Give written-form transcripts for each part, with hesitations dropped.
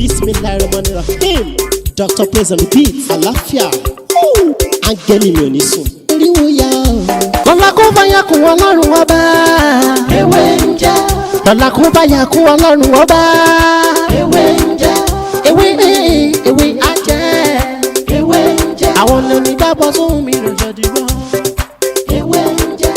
Bismillahirrahmanirrahim. Dr. Praise and Repeat. Àlàáfíà. Áńgẹ́lì mi ò ní sùn. Oríwo ya o. Lọ́la kó bá yà kún Ọlọ́run ọba. Ewé ń jẹ́. Lọ́la kó bá yà kún Ọlọ́run ọba. Ewé ń jẹ́. Ewé á jẹ́. Ewé ń jẹ́. Àwọn ọ̀nà mi dábọ̀ sóhun mi rẹ̀ jọ dìbò. Ewé ń jẹ́.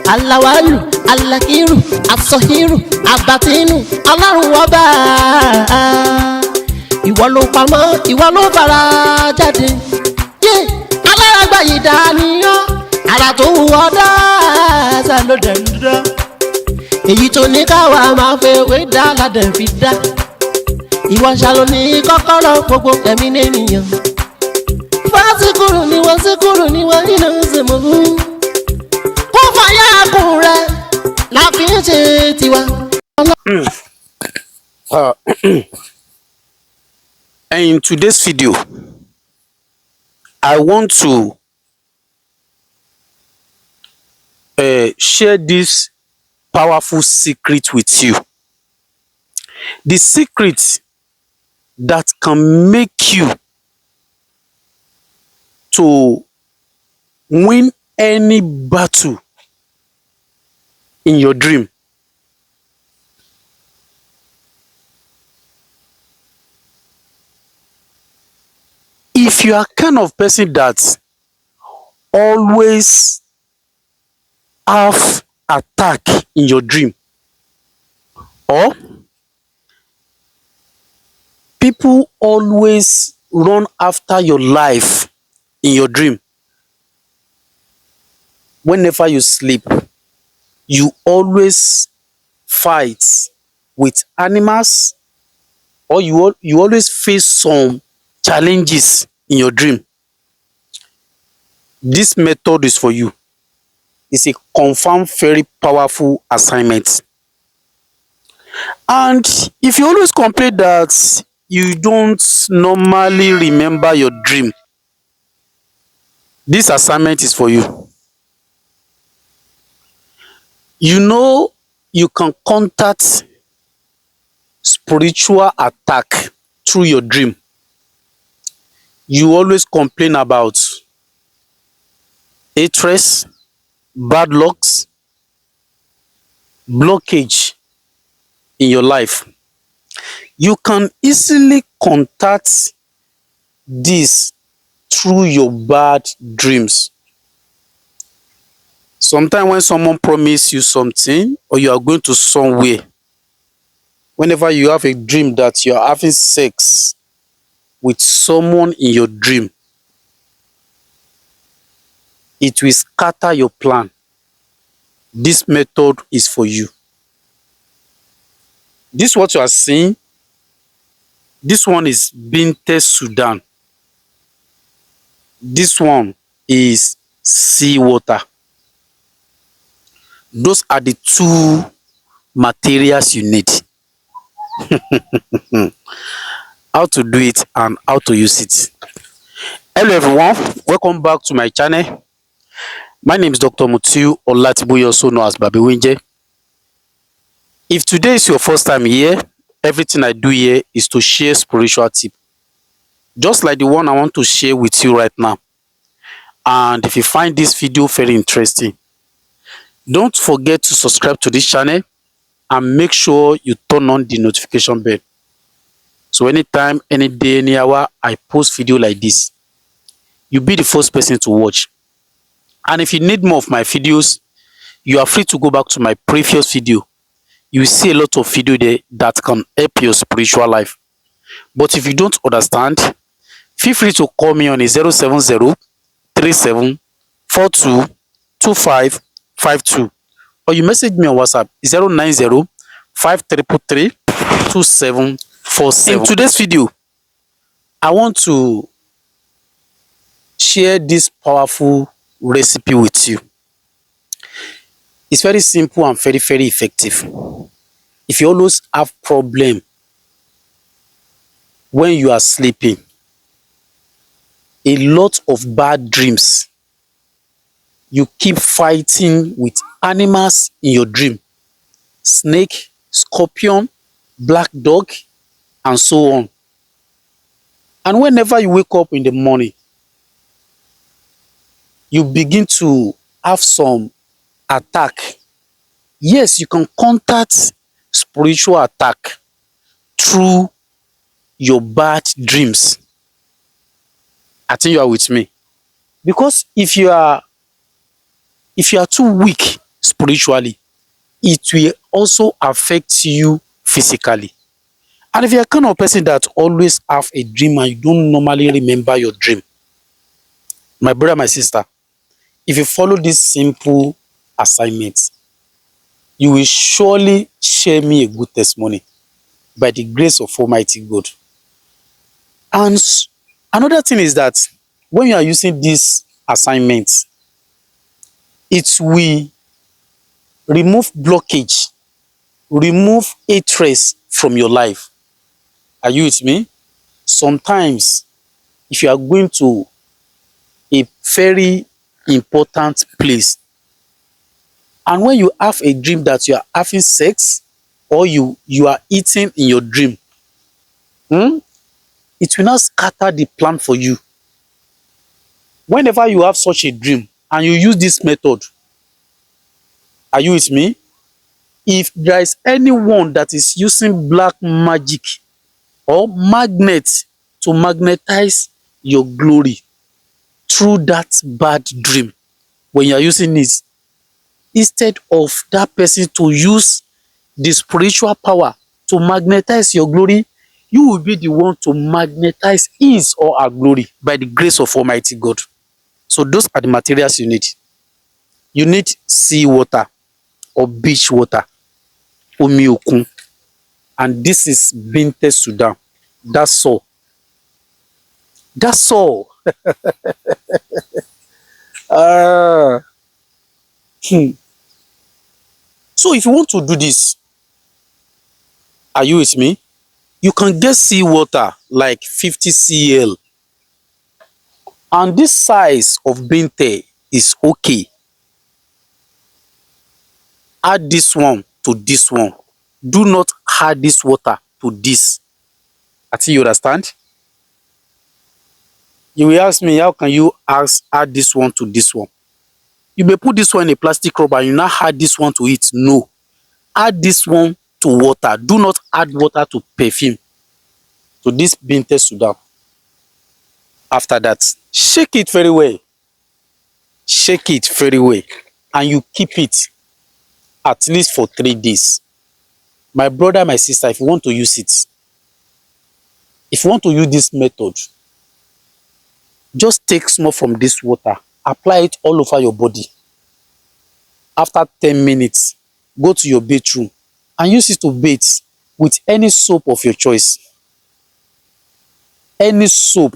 Alawalu, alakiru, asọhiru, abatinu, Ọlọ́run ọba. Ìwọ ló pamọ́, ìwọ ló fara jáde. Alárágbá yìí dániyàn, ara tó wù ọ́ dáadáa ló dẹ̀ ń dán. Èyí tó ní káwa máa fẹ́ wé dá ládẹ̀ fi dá. Ìwọ ṣàlò ní kọ́kọ́rọ́ gbogbo ẹ̀mí nìyẹn. Fásikúrú ni wọ́n síkúrú ni wọ́n nínú ìsìnkú. In today's video, I want to share this powerful secret with you. The secret that can make you to win any battle in your dream. If you are kind of person that always have attack in your dream, or people always run after your life in your dream, whenever you sleep, you always fight with animals, or you always face some challenges in your dream. This method is for you. It's a confirmed, very powerful assignment. And if you always complain that you don't normally remember your dream, this assignment is for you. You know, you can contact spiritual attack through your dream. You always complain about hatred, bad lucks, blockage in your life. You can easily contact this through your bad dreams. Sometimes when someone promises you something, or you are going to somewhere, whenever you have a dream that you are having sex with someone in your dream, it will scatter your plan. This method is for you. This what you are seeing. This one is Binte Sudan. This one is seawater. Those are the two materials you need. How to do it and how to use it. Hello everyone, welcome back to my channel. My name is Dr. Mutiu Olatiboye, also known as Babi Winje. If today is your first time here, everything I do here is to share spiritual tip, just like the one I want to share with you right now. And if you find this video very interesting, don't forget to subscribe to this channel and make sure you turn on the notification bell. So anytime, any day, any hour I post video like this, you'll be the first person to watch. And if you need more of my videos, you are free to go back to my previous video. You will see a lot of video there that can help your spiritual life. But if you don't understand, feel free to call me on a 070 37 42 25 52, or you message me on WhatsApp 090 5333 2747. In today's video, I want to share this powerful recipe with you. It's very simple and very, very effective. If you always have problem when you are sleeping, a lot of bad dreams you keep fighting with animals in your dream. Snake, scorpion, black dog, and so on. And whenever you wake up in the morning, you begin to have some attack. Yes, you can contact spiritual attack through your bad dreams. I think you are with me. Because if you are too weak spiritually, it will also affect you physically. And if you're a kind of person that always have a dream and you don't normally remember your dream, my brother, my sister, if you follow this simple assignment, you will surely share me a good testimony by the grace of Almighty God. And another thing is that when you are using this assignment, it will remove blockage, remove a trace from your life. Are you with me? Sometimes, if you are going to a very important place, and when you have a dream that you are having sex, or you are eating in your dream, it will not scatter the plan for you. Whenever you have such a dream and you use this method, are you with me? If there is anyone that is using black magic or magnet to magnetize your glory through that bad dream, when you are using it, instead of that person to use the spiritual power to magnetize your glory, you will be the one to magnetize his or her glory by the grace of Almighty God. So those are the materials you need. You need sea water or beach water, omi okun, and this is Binte Sudan. That's all. That's all. So if you want to do this, are you with me? You can get sea water like 50 cl. And this size of Binte is okay. Add this one to this one. Do not add this water to this. I think you understand. You will ask me, how can you add this one to this one? You may put this one in a plastic rubber and you now add this one to it. No. Add this one to water. Do not add water to perfume. To this Binte Sudan. After that, shake it very well. Shake it very well. And you keep it at least for 3 days. My brother, my sister, if you want to use it, if you want to use this method, just take small from this water, apply it all over your body. After 10 minutes, go to your bathroom and use it to bathe with any soap of your choice. Any soap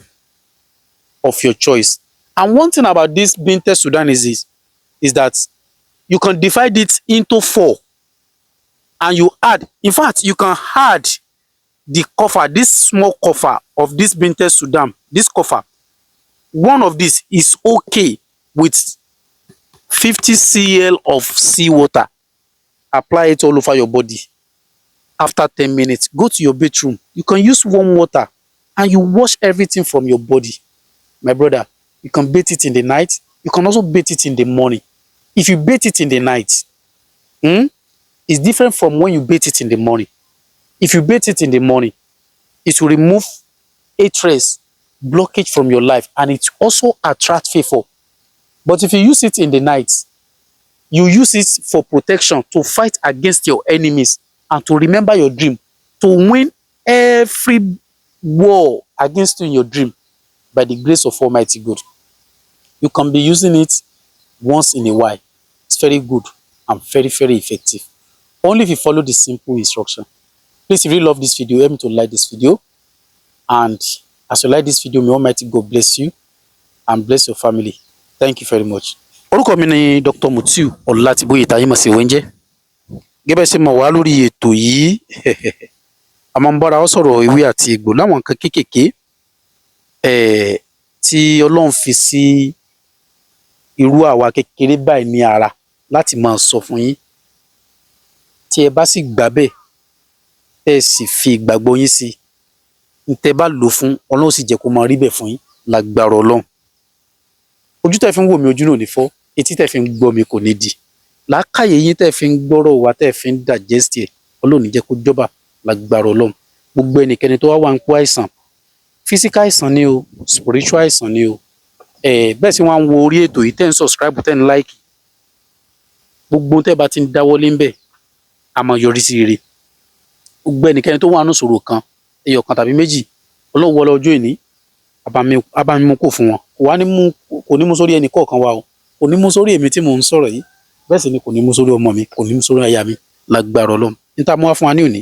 of your choice. And one thing about this Binte Sudan is that you can divide it into 4 and you add, in fact, you can add the cover, this small cover of this Binte Sudan, this cover. One of these is okay with 50 cl of sea water. Apply it all over your body. After 10 minutes, go to your bathroom. You can use warm water and you wash everything from your body. My brother, you can bathe it in the night. You can also bathe it in the morning. If you bathe it in the night, it's different from when you bathe it in the morning. If you bathe it in the morning, it will remove a trace, blockage from your life, and it also attracts favor. But if you use it in the night, you use it for protection, to fight against your enemies, and to remember your dream, to win every war against you in your dream by the grace of Almighty God. You can be using it once in a while. It's very good and very, very effective. Only if you follow the simple instruction. Please, if you love this video, help me to like this video. And as you like this video, may Almighty God bless you and bless your family. Thank you very much. Orúkọ mi ni Dr. Mutiu Ọlátíbóyè táyé mọ̀ sí Wenje. Gẹ́gẹ́ ṣe mọ̀ wá lórí ètò yìí, a máa ń bára wa sọ̀rọ̀ ewé àti egbò láwọn nǹkan kéékèèké tí Ọlọ́run fi sí irú àwa kékeré báyìí ní ara láti máa sọ fún yín. Tí ẹ bá sì gbà bẹ́ẹ̀ tẹ́ ẹ sì fi ìgbàgbọ́ yín sí i, tẹ́ ẹ bá lò fún Ọlọ́run sì jẹ́ kó máa rí bẹ́ẹ̀ fún yín lágbára Ọlọ́run. Ojú tẹ́ fi ń wò mí ojú náà ò ní fọ́, etí tẹ́ fi ń gbọ́ mi kò ní di, làákàyè yín tẹ́ fi ń gbọ́rọ̀ wa tẹ́ fi ń digest ẹ̀ Ọlọ́run ní jẹ́ kó jọba lágbára Ọlọ́run. Gbogbo ẹnikẹ́ni tó wà ń pọ̀ àìsàn, physical àìsàn ni o, spiritual àìsàn ni o, bẹ́ẹ̀ sì wọ́n á ń wo orí ètò yìí tẹ́ ń subscribe tẹ́ ń like, gbogbo tẹ́ bá ti ń dáwọ́lé ń bẹ̀ a máa yọrí sí rere. Gbogbo ẹnikẹ́ni tó wà nínú ìṣòro kan, ẹyọ kan tàbí méjì, Ọlọ́run wọlé ọjọ́ ìní abámi kò fún wọn, kò ní mú sórí ẹnì kọ̀ọ̀kan wa o, kò ní mú sórí èmi tí mò ń sọ̀rọ̀ yìí, bẹ́ẹ̀ sì ni kò ní mú sórí ọmọ mi, kò ní mú sórí aya mi lágbára Ọlọ́run. Níta mú wá fún wa ní òní,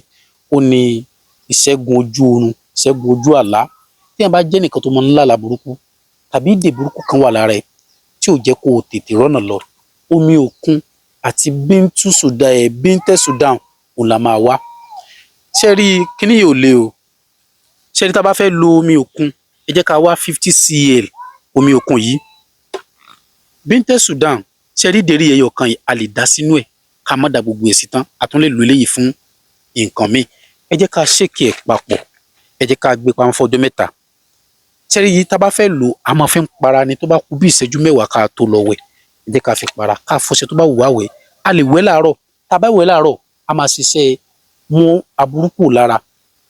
ó ní ìṣẹ́gun ojú oorun, ìṣẹ́gun ojú àlá. Tí ẹ bá jẹ́ nìkan tó máa ń lálàá burúkú tàbí ìdè burúkú kan wà lára ẹ̀ tí ò jẹ́ kó o tètè rọ́nà lọ, omi òkun àti bíntẹ́ Sudan òun la máa wá. Ṣé rí kíní yìí ò le o, ṣé rí tá a bá fẹ́ lo omi òkun, ẹ jẹ́ ká wá 50 cl omi òkun yìí. Bíntẹ́ Sudan, ṣé rí ìdérí ẹyọ kan yìí a lè dá sínú ẹ̀ ká má da gbogbo ẹ̀ sí tán, a tún lè lo eléyìí fún nǹkan míì. Ẹ jẹ́ ká ṣèkì ẹ̀ papọ̀, ẹ jẹ́ ká gbé pamọ́ fọ́jọ́ mẹ́ta. Ṣé rí yìí tá a bá fẹ́ lò a máa fi ń para ni, tó bá kù bí ìṣẹ́jú mẹ́wàá ká tó lọ wẹ̀, ẹ jẹ́ ká fi para, ká fọṣẹ tó bá wù wá wẹ̀. A lè wẹ̀ láàárọ̀, tá a bá wẹ̀ láàárọ̀ a máa ṣiṣẹ́ mú aburú kù lára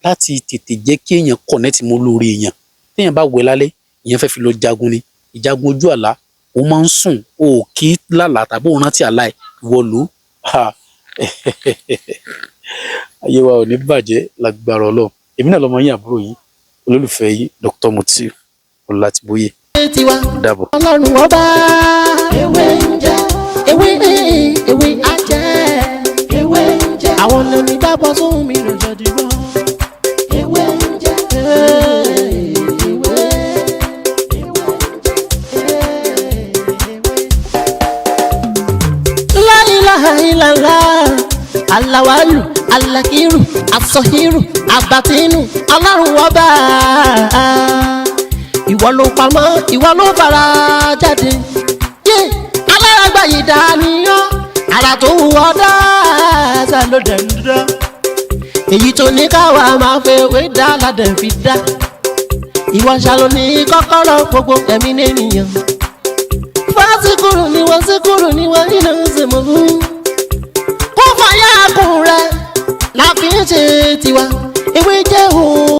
láti tètè jẹ́ kí èèyàn connect mọ́ lórí èèyàn. Téèyàn bá wẹ̀ lálẹ́, ìyẹn fẹ́ fi lọ jagun ni, ìjagun ojú àlá, ó máa ń sùn, o kì í lálàá tàbí òun rántí àlá ẹ̀, ìwọ lò ó. Ayé wa ò ní bàjẹ́ lágbára Ọlọ́run. Èmi náà lọmọ yín àbúrò yín olólùfẹ́ yín Dr. Mutiu Ọlátíbóyè. Dàbọ̀. Ọlọ́run ọba ewé ń jẹ ewé ajẹ́ ewé ń jẹ àwọn lèmi dábọ̀ sóhun mi lọ́jọ́ dìbò ewé ń jẹ la ilaha illallah alawalu alakiru asọhiru abatinu Ọlọ́run ọba ìwọ ló pamọ́ ìwọ ló fara jáde alárágbá yìí dániyàn ara tó wù ọ́ dáadáa ló dẹ̀ ń dá èyí tó ní káwa máa fẹ́ wé dá ládẹ̀ fi dá ìwọ ṣàlò ní kọ́kọ́rọ́ gbogbo ẹ̀mí nìyẹn fásikúrú ni wọ́n nínú ìsìnkú kó fàyà kùn rẹ̀ láfi ń ṣe tiwa ewé jẹ́ òun.